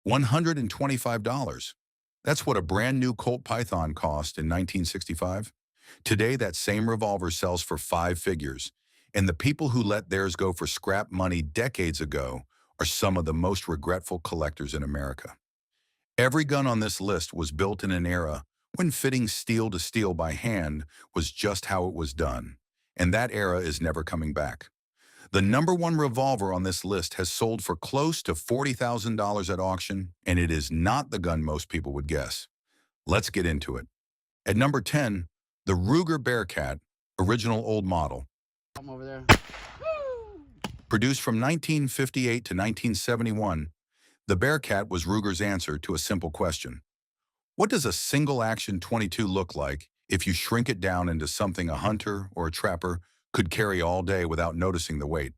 $125. That's what a brand new Colt Python cost in 1965. Today, that same revolver sells for five figures, and the people who let theirs go for scrap money decades ago are some of the most regretful collectors in America. Every gun on this list was built in an era when fitting steel to steel by hand was just how it was done, and that era is never coming back. The number one revolver on this list has sold for close to $40,000 at auction, and it is not the gun most people would guess. Let's get into it. At number 10, the Ruger Bearcat, original old model. I'm over there. Produced from 1958 to 1971, the Bearcat was Ruger's answer to a simple question. What does a single-action .22 look like if you shrink it down into something a hunter or a trapper could carry all day without noticing the weight?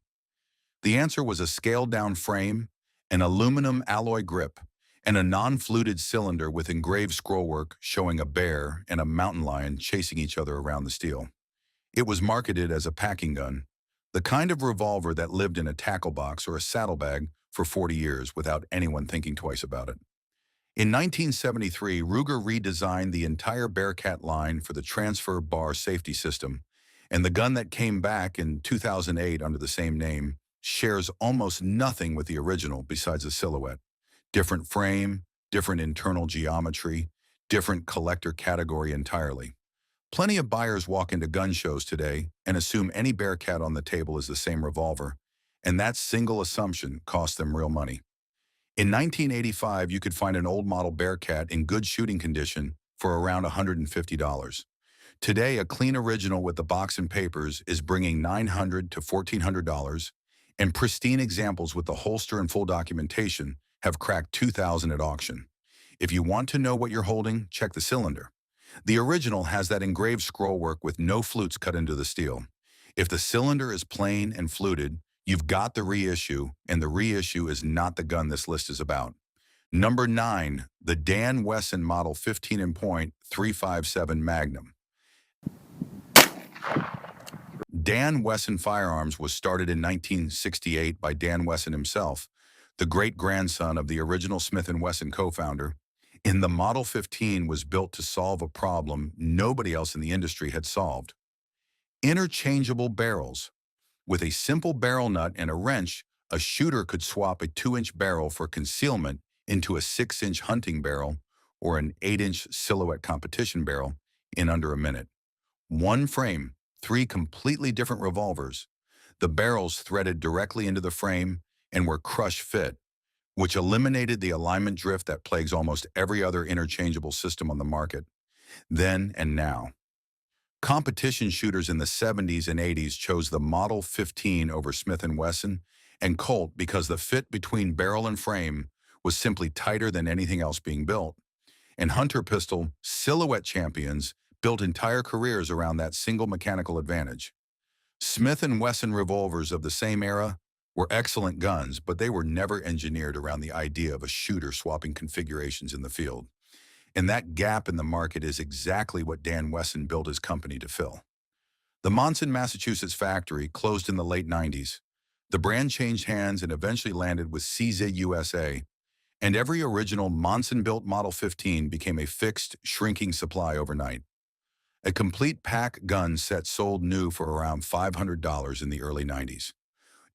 The answer was a scaled-down frame, an aluminum alloy grip, and a non-fluted cylinder with engraved scrollwork showing a bear and a mountain lion chasing each other around the steel. It was marketed as a packing gun, the kind of revolver that lived in a tackle box or a saddlebag for 40 years without anyone thinking twice about it. In 1973, Ruger redesigned the entire Bearcat line for the transfer bar safety system, and the gun that came back in 2008 under the same name shares almost nothing with the original besides a silhouette. Different frame, different internal geometry, different collector category entirely. Plenty of buyers walk into gun shows today and assume any Bearcat on the table is the same revolver, and that single assumption costs them real money. In 1985, you could find an old model Bearcat in good shooting condition for around $150. Today, a clean original with the box and papers is bringing $900 to $1,400, and pristine examples with the holster and full documentation have cracked $2,000 at auction. If you want to know what you're holding, check the cylinder. The original has that engraved scrollwork with no flutes cut into the steel. If the cylinder is plain and fluted, you've got the reissue, and the reissue is not the gun this list is about. Number 9, the Dan Wesson Model 15-point 357 Magnum. Dan Wesson Firearms was started in 1968 by Dan Wesson himself, the great-grandson of the original Smith & Wesson co-founder, and the Model 15 was built to solve a problem nobody else in the industry had solved. Interchangeable barrels. With a simple barrel nut and a wrench, a shooter could swap a 2-inch barrel for concealment into a 6-inch hunting barrel or an 8-inch silhouette competition barrel in under a minute. One frame, 3 completely different revolvers. The barrels threaded directly into the frame and were crush fit, which eliminated the alignment drift that plagues almost every other interchangeable system on the market. Then and now. Competition shooters in the 70s and 80s chose the Model 15 over Smith & Wesson and Colt because the fit between barrel and frame was simply tighter than anything else being built. And hunter pistol silhouette champions built entire careers around that single mechanical advantage. Smith & Wesson revolvers of the same era were excellent guns, but they were never engineered around the idea of a shooter swapping configurations in the field. And that gap in the market is exactly what Dan Wesson built his company to fill. The Monson, Massachusetts factory closed in the late 90s. The brand changed hands and eventually landed with CZ USA, and every original Monson-built Model 15 became a fixed, shrinking supply overnight. A complete pack gun set sold new for around $500 in the early 90s.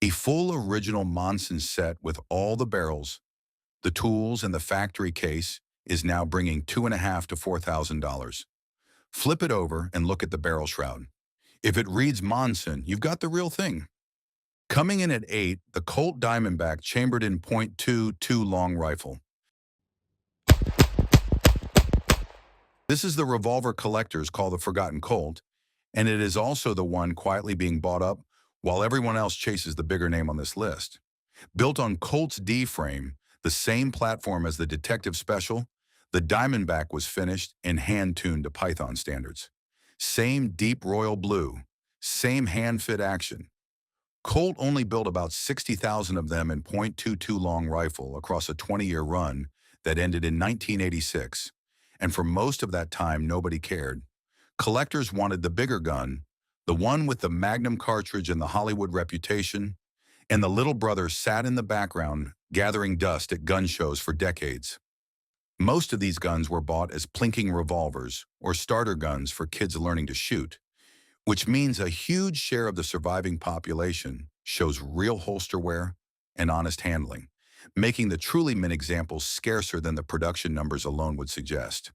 A full original Monson set with all the barrels, the tools, and the factory case is now bringing $2,500 to $4,000. Flip it over and look at the barrel shroud. If it reads Monson, you've got the real thing. Coming in at 8, the Colt Diamondback chambered in .22 long rifle. This is the revolver collectors call the Forgotten Colt, and it is also the one quietly being bought up while everyone else chases the bigger name on this list. Built on Colt's D-frame, the same platform as the Detective Special, the Diamondback was finished and hand-tuned to Python standards. Same deep royal blue, same hand-fit action. Colt only built about 60,000 of them in .22 long rifle across a 20-year run that ended in 1986, and for most of that time nobody cared. Collectors wanted the bigger gun, the one with the Magnum cartridge and the Hollywood reputation, and the little brother sat in the background gathering dust at gun shows for decades. Most of these guns were bought as plinking revolvers or starter guns for kids learning to shoot, which means a huge share of the surviving population shows real holster wear and honest handling, making the truly mint examples scarcer than the production numbers alone would suggest.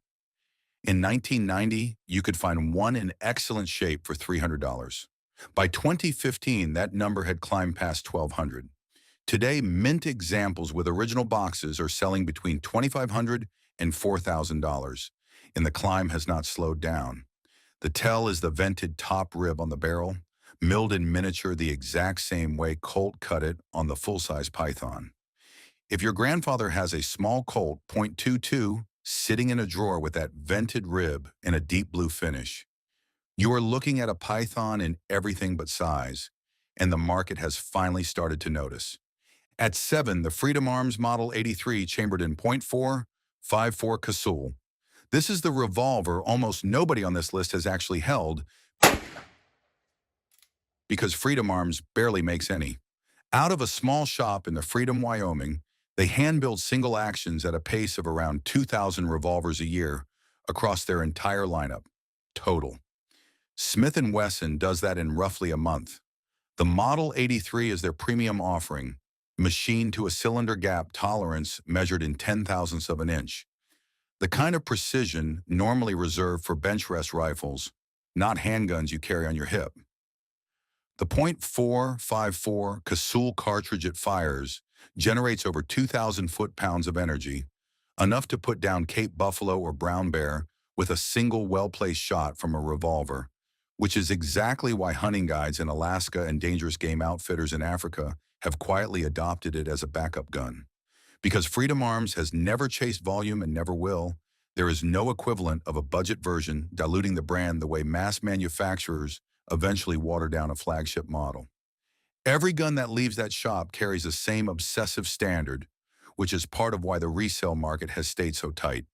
In 1990, you could find one in excellent shape for $300. By 2015, that number had climbed past $1,200. Today, mint examples with original boxes are selling between $2,500 and $4,000, and the climb has not slowed down. The tell is the vented top rib on the barrel, milled in miniature the exact same way Colt cut it on the full-size Python. If your grandfather has a small Colt .22 sitting in a drawer with that vented rib and a deep blue finish, you are looking at a Python in everything but size, and the market has finally started to notice. At 7, the Firearms Model 83 chambered in .454 Casull. This is the revolver almost nobody on this list has actually held because Firearms barely makes any. Out of a small shop in the Freedom, Wyoming, they hand-build single actions at a pace of around 2,000 revolvers a year across their entire lineup, total. Smith & Wesson does that in roughly a month. The Model 83 is their premium offering, machined to a cylinder gap tolerance measured in 0.010 of an inch. The kind of precision normally reserved for bench rest rifles, not handguns you carry on your hip. The .454 Casull cartridge it fires generates over 2,000 foot-pounds of energy, enough to put down Cape buffalo or brown bear with a single well-placed shot from a revolver, which is exactly why hunting guides in Alaska and dangerous game outfitters in Africa have quietly adopted it as a backup gun. Because Freedom Arms has never chased volume and never will, there is no equivalent of a budget version diluting the brand the way mass manufacturers eventually water down a flagship model. Every gun that leaves that shop carries the same obsessive standard, which is part of why the resale market has stayed so tight.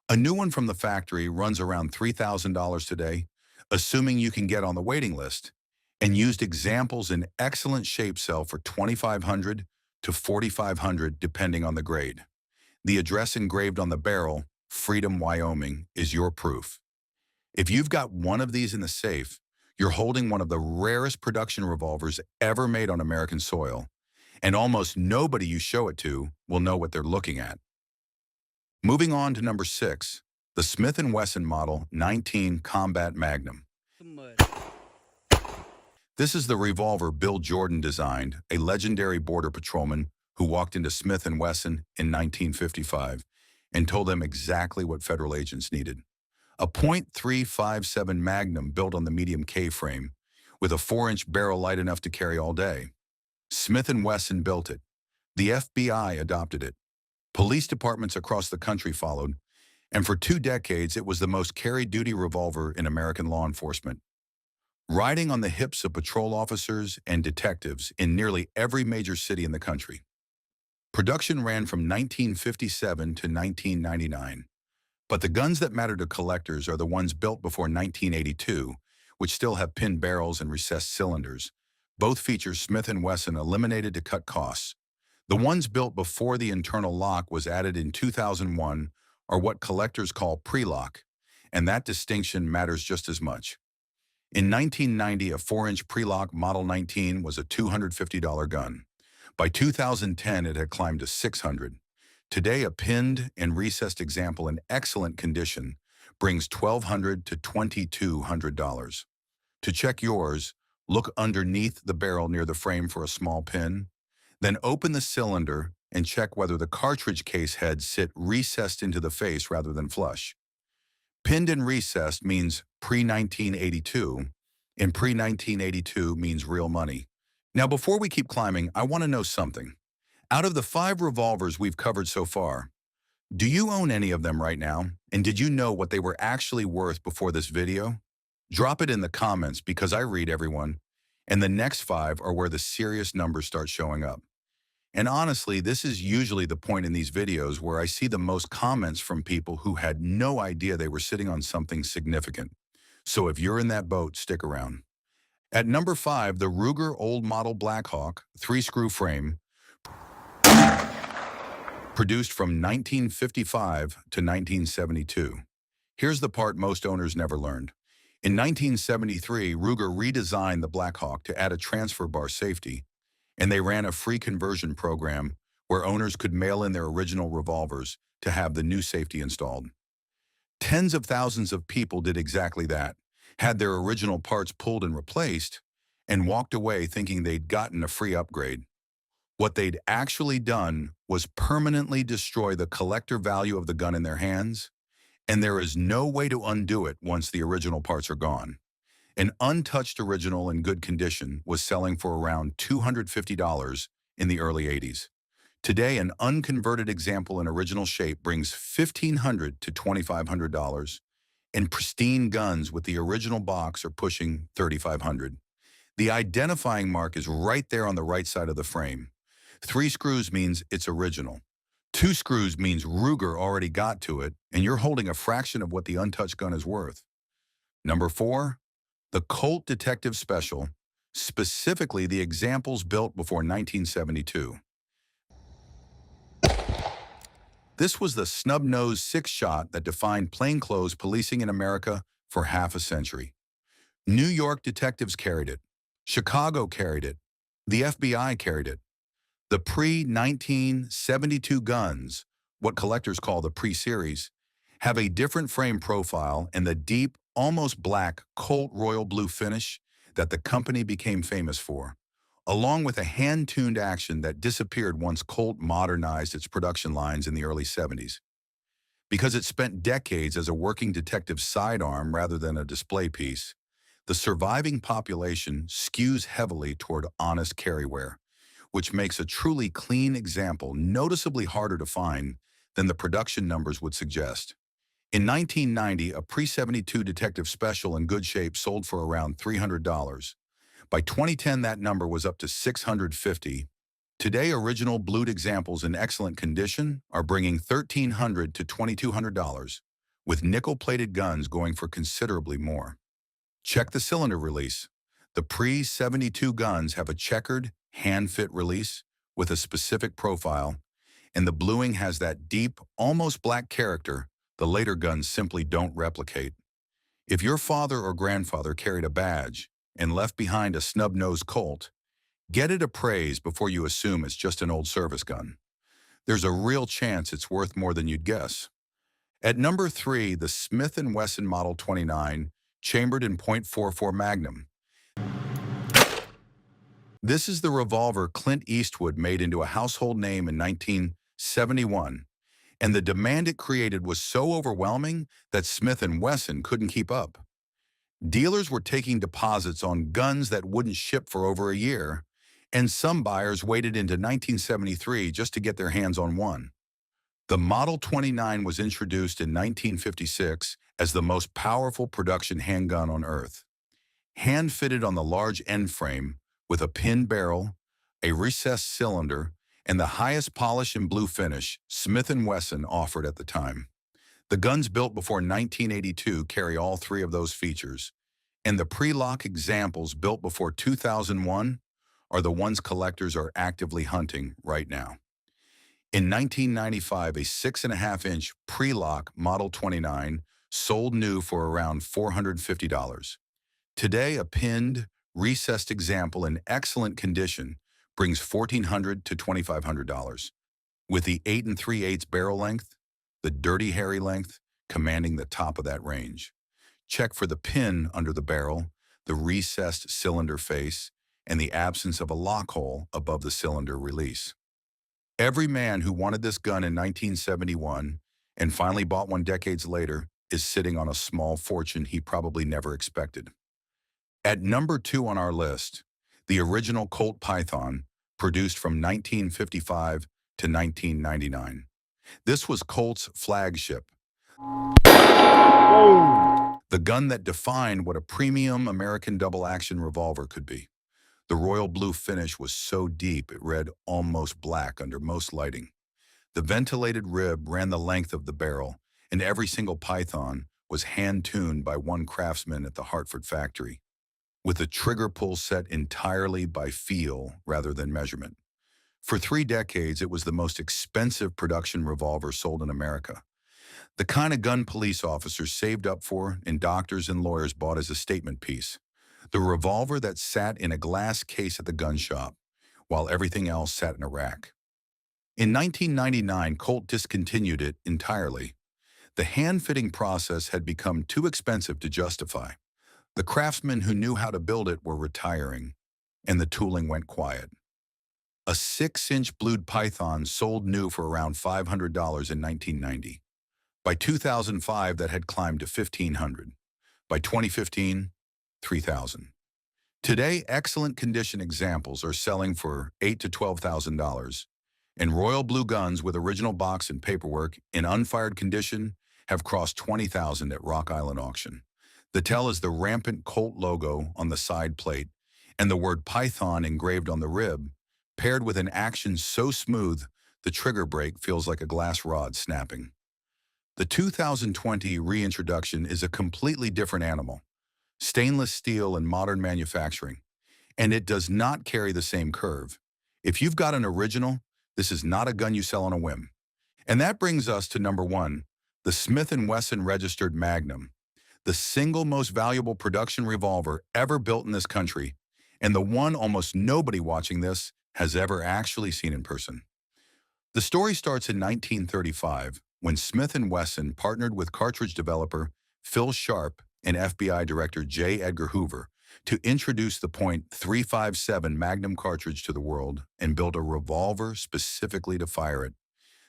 A new one from the factory runs around $3,000 today, assuming you can get on the waiting list, and used examples in excellent shape sell for $2,500 to $4,500 depending on the grade. The address engraved on the barrel, Freedom, Wyoming, is your proof. If you've got one of these in the safe, you're holding one of the rarest production revolvers ever made on American soil, and almost nobody you show it to will know what they're looking at. Moving on to number 6, the Smith & Wesson Model 19 Combat Magnum. This is the revolver Bill Jordan designed, a legendary border patrolman who walked into Smith & Wesson in 1955 and told them exactly what federal agents needed. A .357 Magnum built on the medium K-frame, with a 4-inch barrel light enough to carry all day. Smith & Wesson built it. The FBI adopted it. Police departments across the country followed, and for 2 decades it was the most carried duty revolver in American law enforcement. Riding on the hips of patrol officers and detectives in nearly every major city in the country. Production ran from 1957 to 1999. But the guns that matter to collectors are the ones built before 1982, which still have pinned barrels and recessed cylinders. Both features Smith & Wesson eliminated to cut costs. The ones built before the internal lock was added in 2001 are what collectors call pre-lock, and that distinction matters just as much. In 1990, a 4-inch pre-lock Model 19 was a $250 gun. By 2010, it had climbed to $600. Today, a pinned and recessed example in excellent condition brings $1,200 to $2,200. To check yours, look underneath the barrel near the frame for a small pin, then open the cylinder and check whether the cartridge case heads sit recessed into the face rather than flush. Pinned and recessed means pre-1982, and pre-1982 means real money. Now, before we keep climbing, I want to know something. Out of the 5 revolvers we've covered so far, do you own any of them right now? And did you know what they were actually worth before this video? Drop it in the comments because I read everyone, and the next 5 are where the serious numbers start showing up. And honestly, this is usually the point in these videos where I see the most comments from people who had no idea they were sitting on something significant. So if you're in that boat, stick around. At number 5, the Ruger Old Model Blackhawk 3-screw frame, produced from 1955 to 1972. Here's the part most owners never learned. In 1973, Ruger redesigned the Blackhawk to add a transfer bar safety, and they ran a free conversion program where owners could mail in their original revolvers to have the new safety installed. Tens of thousands of people did exactly that, had their original parts pulled and replaced, and walked away thinking they'd gotten a free upgrade. What they'd actually done was permanently destroy the collector value of the gun in their hands, and there is no way to undo it once the original parts are gone. An untouched original in good condition was selling for around $250 in the early 80s. Today, an unconverted example in original shape brings $1,500 to $2,500, and pristine guns with the original box are pushing $3,500. The identifying mark is right there on the right side of the frame. 3 screws means it's original. 2 screws means Ruger already got to it, and you're holding a fraction of what the untouched gun is worth. Number 4, the Colt Detective Special, specifically the examples built before 1972. This was the snub-nosed 6-shot that defined plainclothes policing in America for half a century. New York detectives carried it. Chicago carried it. The FBI carried it. The pre-1972 guns, what collectors call the pre-series, have a different frame profile and the deep, almost black Colt royal blue finish that the company became famous for, along with a hand-tuned action that disappeared once Colt modernized its production lines in the early 70s. Because it spent decades as a working detective sidearm rather than a display piece, the surviving population skews heavily toward honest carryware, which makes a truly clean example noticeably harder to find than the production numbers would suggest. In 1990, a pre-72 Detective Special in good shape sold for around $300. By 2010, that number was up to $650. Today, original blued examples in excellent condition are bringing $1,300 to $2,200, with nickel-plated guns going for considerably more. Check the cylinder release. The pre-72 guns have a checkered, hand-fit release with a specific profile, and the bluing has that deep, almost black character the later guns simply don't replicate. If your father or grandfather carried a badge and left behind a snub-nosed Colt, get it appraised before you assume it's just an old service gun. There's a real chance it's worth more than you'd guess. At number 3, the Smith & Wesson Model 29, chambered in .44 Magnum. This is the revolver Clint Eastwood made into a household name in 1971, and the demand it created was so overwhelming that Smith & Wesson couldn't keep up. Dealers were taking deposits on guns that wouldn't ship for over a year, and some buyers waited into 1973 just to get their hands on one. The Model 29 was introduced in 1956 as the most powerful production handgun on Earth. Hand-fitted on the large end frame with a pinned barrel, a recessed cylinder, and the highest polish and blue finish Smith & Wesson offered at the time. The guns built before 1982 carry all 3 of those features, and the pre-lock examples built before 2001 are the ones collectors are actively hunting right now. In 1995, a 6.5-inch pre-lock Model 29 sold new for around $450. Today, a pinned, recessed example in excellent condition brings $1,400 to $2,500. With the 8 3/8 barrel length, the dirty hairy length commanding the top of that range. Check for the pin under the barrel, the recessed cylinder face, and the absence of a lock hole above the cylinder release. Every man who wanted this gun in 1971 and finally bought one decades later is sitting on a small fortune he probably never expected. At number 2 on our list, the original Colt Python, produced from 1955 to 1999. This was Colt's flagship, the gun that defined what a premium American double-action revolver could be. The royal blue finish was so deep it read almost black under most lighting. The ventilated rib ran the length of the barrel, and every single Python was hand-tuned by one craftsman at the Hartford factory. with a trigger pull set entirely by feel rather than measurement. For 3 decades, it was the most expensive production revolver sold in America. The kind of gun police officers saved up for and doctors and lawyers bought as a statement piece. The revolver that sat in a glass case at the gun shop, while everything else sat in a rack. In 1999, Colt discontinued it entirely. The hand-fitting process had become too expensive to justify. The craftsmen who knew how to build it were retiring, and the tooling went quiet. A 6-inch blued Python sold new for around $500 in 1990. By 2005, that had climbed to $1,500. By 2015, $3,000. Today, excellent condition examples are selling for $8,000 to $12,000, and royal blue guns with original box and paperwork in unfired condition have crossed $20,000 at Rock Island Auction. The tell is the rampant Colt logo on the side plate and the word Python engraved on the rib, paired with an action so smooth the trigger brake feels like a glass rod snapping. The 2020 reintroduction is a completely different animal, stainless steel and modern manufacturing, and it does not carry the same curve. If you've got an original, this is not a gun you sell on a whim. And that brings us to number 1, the Smith & Wesson Registered Magnum, the single most valuable production revolver ever built in this country, and the one almost nobody watching this has ever actually seen in person. The story starts in 1935 when Smith & Wesson partnered with cartridge developer Phil Sharp and FBI Director J. Edgar Hoover to introduce the .357 Magnum cartridge to the world and build a revolver specifically to fire it.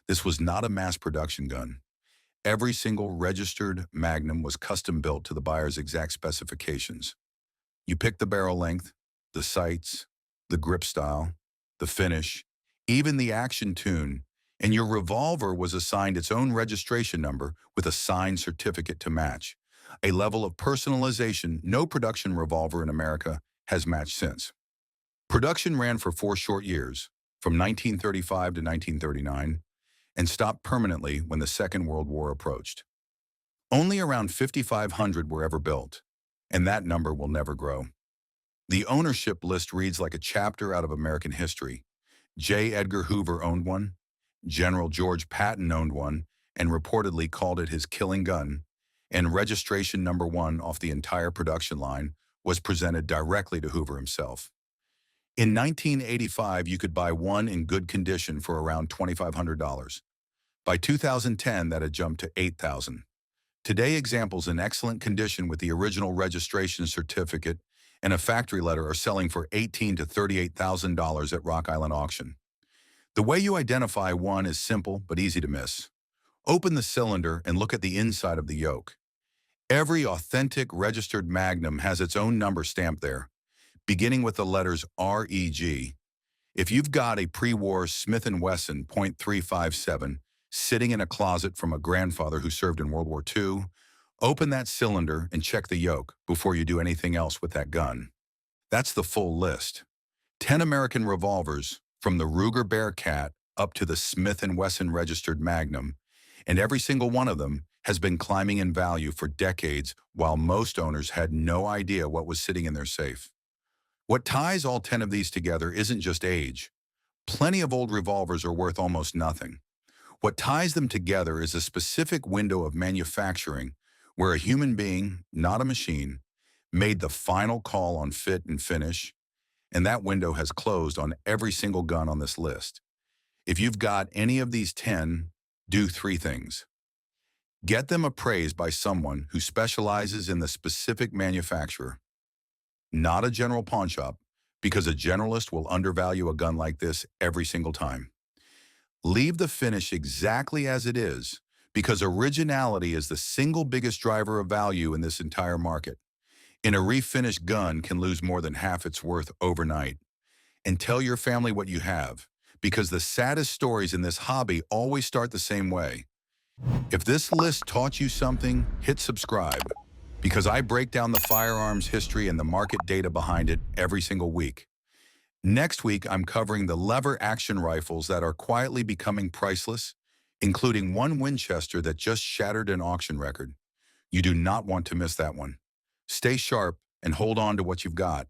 This was not a mass production gun. Every single registered Magnum was custom built to the buyer's exact specifications. You pick the barrel length, the sights, the grip style, the finish, even the action tune, and your revolver was assigned its own registration number with a signed certificate to match, a level of personalization no production revolver in America has matched since. Production ran for 4 short years, from 1935 to 1939, and stopped permanently when the Second World War approached. Only around 5,500 were ever built, and that number will never grow. The ownership list reads like a chapter out of American history. J. Edgar Hoover owned one, General George Patton owned one and reportedly called it his killing gun, and registration number 1 off the entire production line was presented directly to Hoover himself. In 1985, you could buy one in good condition for around $2,500. By 2010, that had jumped to $8,000. Today, examples in excellent condition with the original registration certificate and a factory letter are selling for $18,000 to $38,000 at Rock Island Auction. The way you identify one is simple but easy to miss. Open the cylinder and look at the inside of the yoke. Every authentic registered Magnum has its own number stamped there, beginning with the letters REG. If you've got a pre-war Smith & Wesson .357 sitting in a closet from a grandfather who served in World War II, open that cylinder and check the yoke before you do anything else with that gun. That's the full list. 10 American revolvers, from the Ruger Bearcat up to the Smith & Wesson Registered Magnum, and every single one of them has been climbing in value for decades while most owners had no idea what was sitting in their safe. What ties all 10 of these together isn't just age. Plenty of old revolvers are worth almost nothing. What ties them together is a specific window of manufacturing where a human being, not a machine, made the final call on fit and finish, and that window has closed on every single gun on this list. If you've got any of these 10, do 3 things. Get them appraised by someone who specializes in the specific manufacturer, not a general pawn shop, because a generalist will undervalue a gun like this every single time. Leave the finish exactly as it is, because originality is the single biggest driver of value in this entire market. And a refinished gun can lose more than half its worth overnight. And tell your family what you have, because the saddest stories in this hobby always start the same way. If this list taught you something, hit subscribe, because I break down the firearms history and the market data behind it every single week. Next week, I'm covering the lever action rifles that are quietly becoming priceless, including one Winchester that just shattered an auction record. You do not want to miss that one. Stay sharp and hold on to what you've got.